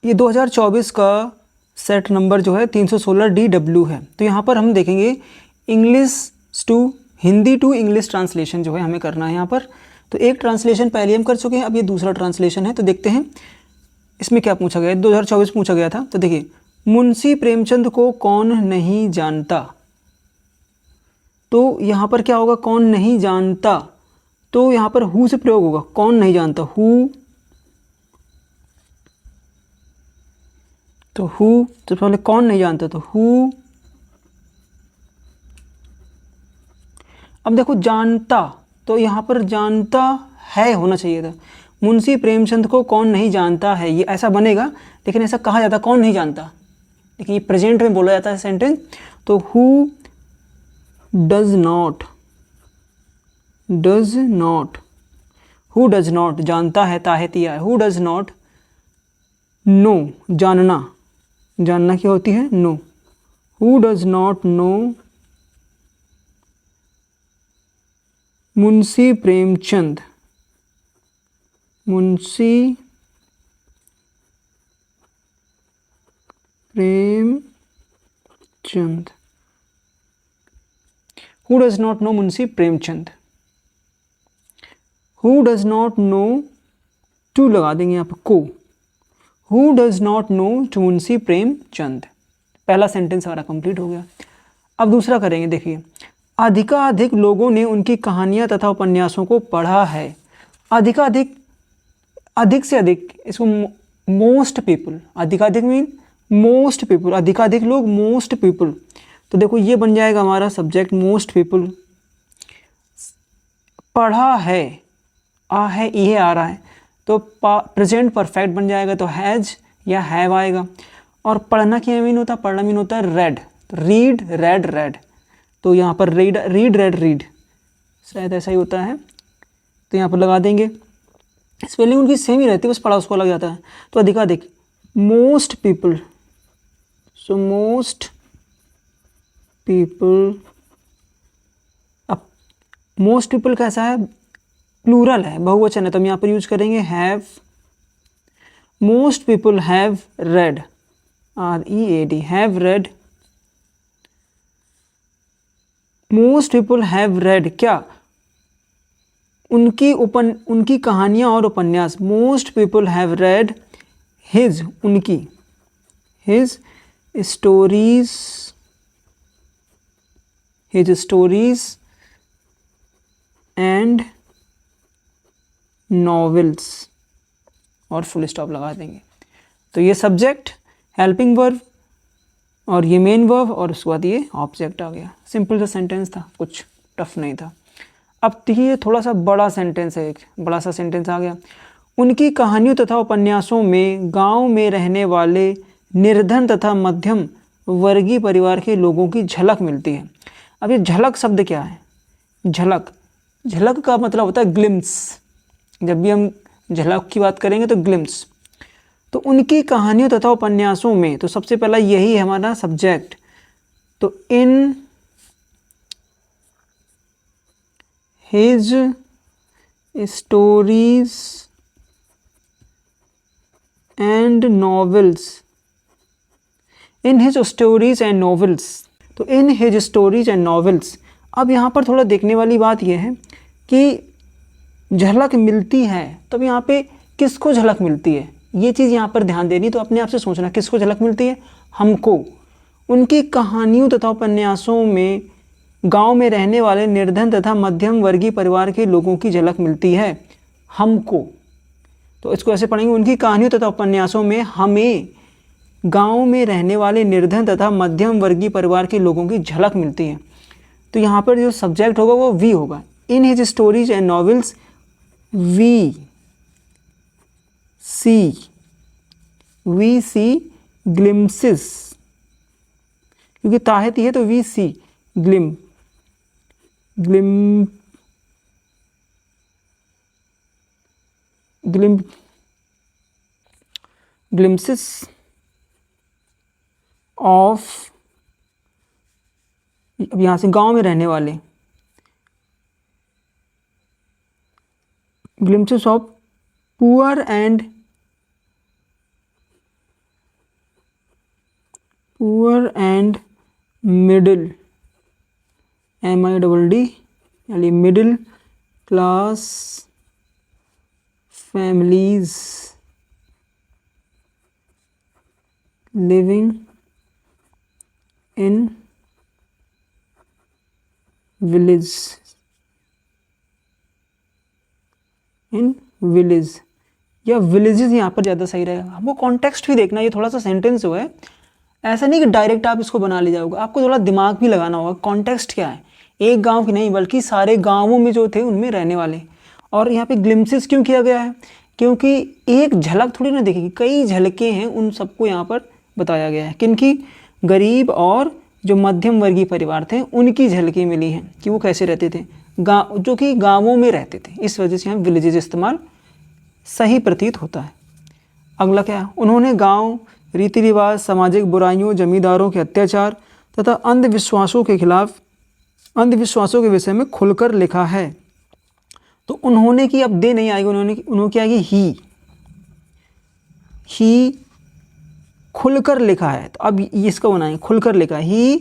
ये 2024 का set number जो है 316 DW है। तो यहाँ पर हम देखेंगे English to Hindi to English translation जो है हमें करना है यहाँ पर। तो एक ट्रांसलेशन पहले हम कर चुके हैं, अब ये दूसरा ट्रांसलेशन है। तो देखते हैं इसमें क्या पूछा गया है। 2024 पूछा गया था। तो देखिए, मुंशी प्रेमचंद को कौन नहीं जानता। तो यहाँ पर क्या होगा, कौन नहीं जानता। तो यहाँ पर हु से प्रयोग होगा, कौन नहीं जानता, हु। तो हु सबसे पहले कौन नहीं जानता, तो हु। अब देखो जानता, तो यहाँ पर जानता है होना चाहिए था। मुंशी प्रेमचंद को कौन नहीं जानता है, ये ऐसा बनेगा, लेकिन ऐसा कहा जाता कौन नहीं जानता, लेकिन ये प्रेजेंट में बोला जाता है सेंटेंस। तो who does not, does not, who does not, जानता है, ताहतिया है। हु डज नॉट नो, जानना, जानना क्या होती है, know. Who does not know Munshi Premchand, Munshi Premchand, who does not know Munshi Premchand. Who does not know, to लगा देंगे यहाँ पर, को। Who does not know Munshi Premchand. पहला सेंटेंस हमारा कंप्लीट हो गया। अब दूसरा करेंगे। देखिए, अधिकाधिक लोगों ने उनकी कहानियाँ तथा उपन्यासों को पढ़ा है। अधिकाधिक, अधिक से अधिक, इसको मोस्ट पीपल, अधिकाधिक मीन मोस्ट पीपल, अधिकाधिक लोग, मोस्ट पीपल। तो देखो ये बन जाएगा हमारा सब्जेक्ट, मोस्ट पीपल। पढ़ा है, आ है, ये आ रहा है, तो प्रेजेंट परफेक्ट बन जाएगा, तो हैज या हैव आएगा। और पढ़ना क्या मीन होता है, पढ़ना मीन होता है रेड, तो रीड, रेड, रेड। तो यहाँ पर रीड, रीड, रेड, रीड, शायद ऐसा ही होता है। तो यहाँ पर लगा देंगे, स्पेलिंग उनकी सेम ही रहती है, बस पढ़ा उसको लग जाता है। तो अधिकाधिक, most people, so most people. अब मोस्ट पीपल कैसा है, प्लूरल है, बहुवचन है, तो हम यहाँ पर यूज करेंगे have. Most people have read, READ, have read. Most people have read क्या, उनकी कहानियाँ और उपन्यास। Most people have read his, उनकी, his stories, his stories and novels, और फुल स्टॉप लगा देंगे। तो ये सब्जेक्ट, हेल्पिंग वर्ब, और ये मेन वर्ब, और उसके बाद ये ऑब्जेक्ट आ गया। सिंपल सा सेंटेंस था, कुछ टफ नहीं था। अब देखिए थोड़ा सा बड़ा सेंटेंस है, एक बड़ा सा सेंटेंस आ गया। उनकी कहानियों तथा उपन्यासों में गांव में रहने वाले निर्धन तथा मध्यम वर्गीय परिवार के लोगों की झलक मिलती है। अब ये झलक शब्द क्या है, झलक, झलक का मतलब होता है ग्लिम्स। जब भी हम झलक की बात करेंगे तो ग्लिम्स। तो उनकी कहानियों तथा उपन्यासों में, तो सबसे पहला यही है हमारा सब्जेक्ट। तो in his stories and novels, in his stories and novels. तो in his stories and novels. अब यहाँ पर थोड़ा देखने वाली बात यह है कि झलक मिलती है, तब यहाँ पे किसको झलक मिलती है, ये चीज़ यहाँ पर ध्यान देनी। तो अपने आप से सोचना किसको झलक मिलती है, हमको। उनकी कहानियों तथा उपन्यासों में गांव में रहने वाले निर्धन तथा मध्यम वर्गीय परिवार के लोगों की झलक मिलती है, हमको। तो इसको ऐसे पढ़ेंगे, उनकी कहानियों तथा उपन्यासों में हमें गांव में रहने वाले निर्धन तथा मध्यम वर्गीय परिवार के लोगों की झलक मिलती है। तो यहाँ पर जो सब्जेक्ट होगा वो वी होगा। In his stories and novels we see glimpses, क्योंकि ताहती है तो वी सी ग्लिम्सेस ऑफ, अब यहाँ से गांव में रहने वाले, glimpses of poor and poor and middle, MIDD, यानी middle class families living in village, in village या विलेजेस यहाँ पर ज़्यादा सही रहेगा। हमको कॉन्टेक्स्ट भी देखना, ये थोड़ा सा सेंटेंस हुआ है, ऐसा नहीं कि डायरेक्ट आप इसको बना ले जाओगे, आपको थोड़ा दिमाग भी लगाना होगा। कॉन्टेक्स्ट क्या है, एक गांव की नहीं बल्कि सारे गांवों में जो थे उनमें रहने वाले। और यहाँ पे ग्लिम्पसेस क्यों किया गया है, क्योंकि एक झलक थोड़ी ना देखेगी, कई झलकें हैं, उन सबको यहाँ पर बताया गया है। किनकी, गरीब और जो मध्यम वर्गीय परिवार थे उनकी झलकें मिली हैं कि वो कैसे रहते थे, गाँव जो कि गाँवों में रहते थे। इस वजह से यहाँ विलेजेस इस्तेमाल सही प्रतीत होता है। अगला क्या, उन्होंने गांव, रीति रिवाज, सामाजिक बुराइयों, जमींदारों के अत्याचार तथा अंधविश्वासों के खिलाफ, अंधविश्वासों के विषय में खुलकर लिखा है। तो उन्होंने की अब दे नहीं आएगी, उन्होंने क्या आएगी, ही खुलकर लिखा है। तो अब इसका बनाएंगे, खुलकर लिखा, ही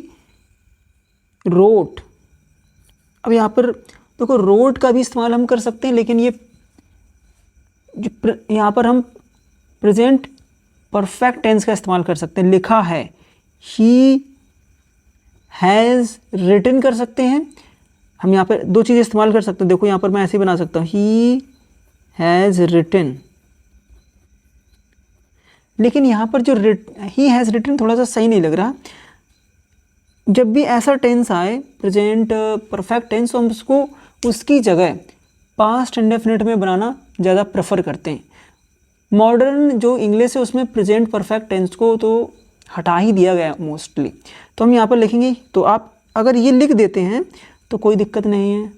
रोट। अब यहाँ पर देखो रोट का भी इस्तेमाल हम कर सकते हैं, लेकिन ये यहाँ पर हम प्रेजेंट परफेक्ट टेंस का इस्तेमाल कर सकते हैं, लिखा है। ही हैज़ रिटन कर सकते हैं हम, यहाँ पर दो चीज़ें इस्तेमाल कर सकते हैं। देखो यहाँ पर मैं ऐसे ही बना सकता हूँ, ही हैज़ रिटन, लेकिन यहाँ पर जो ही हैज़ रिटन थोड़ा सा सही नहीं लग रहा। जब भी ऐसा टेंस आए प्रेजेंट परफेक्ट टेंस, तो हम उसको उसकी जगह पास्ट इंडेफिनिट में बनाना ज़्यादा प्रेफर करते हैं। मॉडर्न जो इंग्लिश है उसमें प्रेजेंट परफेक्ट टेंस को तो हटा ही दिया गया मोस्टली। तो हम यहाँ पर लिखेंगे, तो आप अगर ये लिख देते हैं तो कोई दिक्कत नहीं है,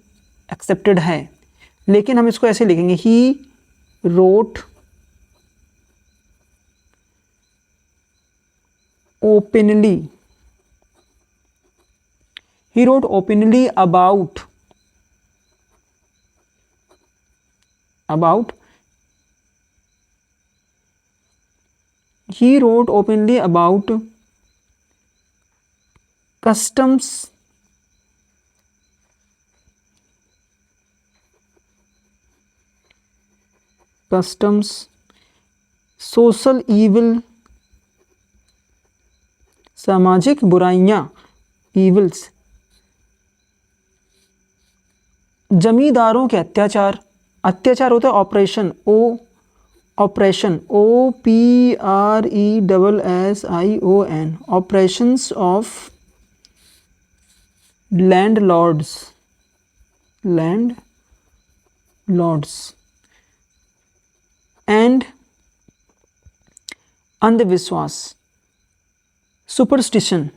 एक्सेप्टेड है। लेकिन हम इसको ऐसे लिखेंगे, he wrote openly, he wrote openly about he wrote openly about customs social evil, सामाजिक बुराइयां, ईविल्स, जमींदारों के अत्याचार, अत्याचार होता है operation, operation OPRESSION, operations of landlords and अंधविश्वास, सुपरस्टिशन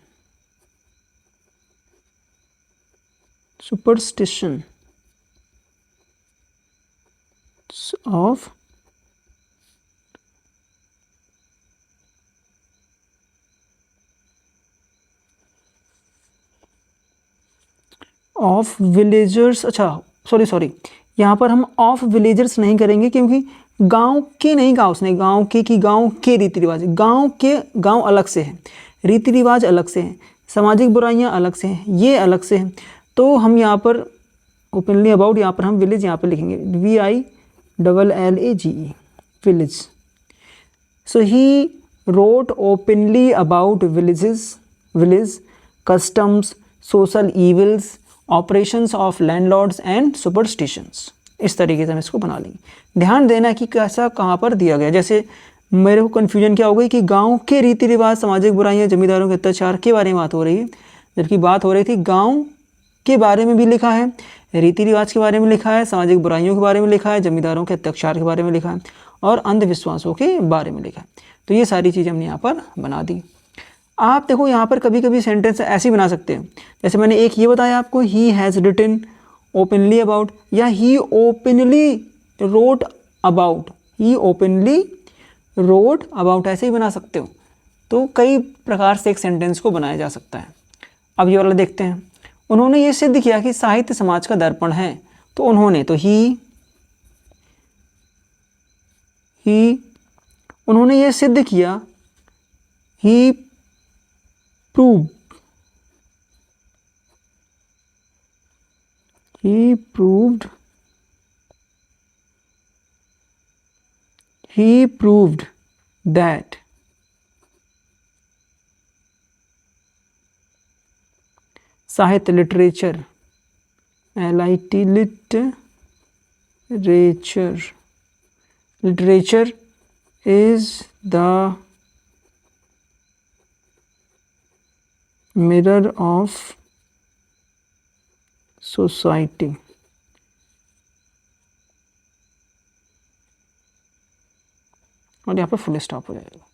of विलेजर्स। अच्छा सॉरी, यहाँ पर हम ऑफ विलेजर्स नहीं करेंगे, क्योंकि गांव के नहीं कहा उसने, गांव के रीति रिवाज, गांव अलग से है, रीति रिवाज अलग से हैं, सामाजिक बुराइयां अलग से हैं, ये अलग से हैं। तो हम यहाँ पर ओपनली अबाउट, यहाँ पर हम विलेज यहाँ पर लिखेंगे VILLAGE, village. So he wrote openly about village customs, social evils, operations of landlords and superstitions. इस तरीके से हम इसको बना लेंगे। ध्यान देना कि कैसा कहाँ पर दिया गया। जैसे मेरे को कन्फ्यूजन क्या हो गई कि गांव के रीति रिवाज, सामाजिक बुराइयां, जमींदारों के अत्याचार के बारे में बात हो रही है, जबकि बात हो रही थी गांव के बारे में भी लिखा है, रीति रिवाज के बारे में लिखा है, सामाजिक बुराइयों के बारे में लिखा है, जमींदारों के अत्याचार के बारे में लिखा है और अंधविश्वासों के बारे में लिखा है। तो ये सारी चीज़ें हमने यहाँ पर बना दी। आप देखो यहाँ पर कभी कभी सेंटेंस ऐसे ही बना सकते हैं, जैसे मैंने एक ये बताया आपको, he has written openly about, या he openly wrote about, he openly wrote about, ऐसे ही बना सकते हो। तो कई प्रकार से एक सेंटेंस को बनाया जा सकता है। अब ये वाला देखते हैं। उन्होंने ये सिद्ध किया कि साहित्य समाज का दर्पण है। तो उन्होंने, तो उन्होंने ये सिद्ध किया, ही proved he proved that साहित्य literature LIT literature is the mirror of society. और यहाँ पर फुल स्टॉप हो जाएगा।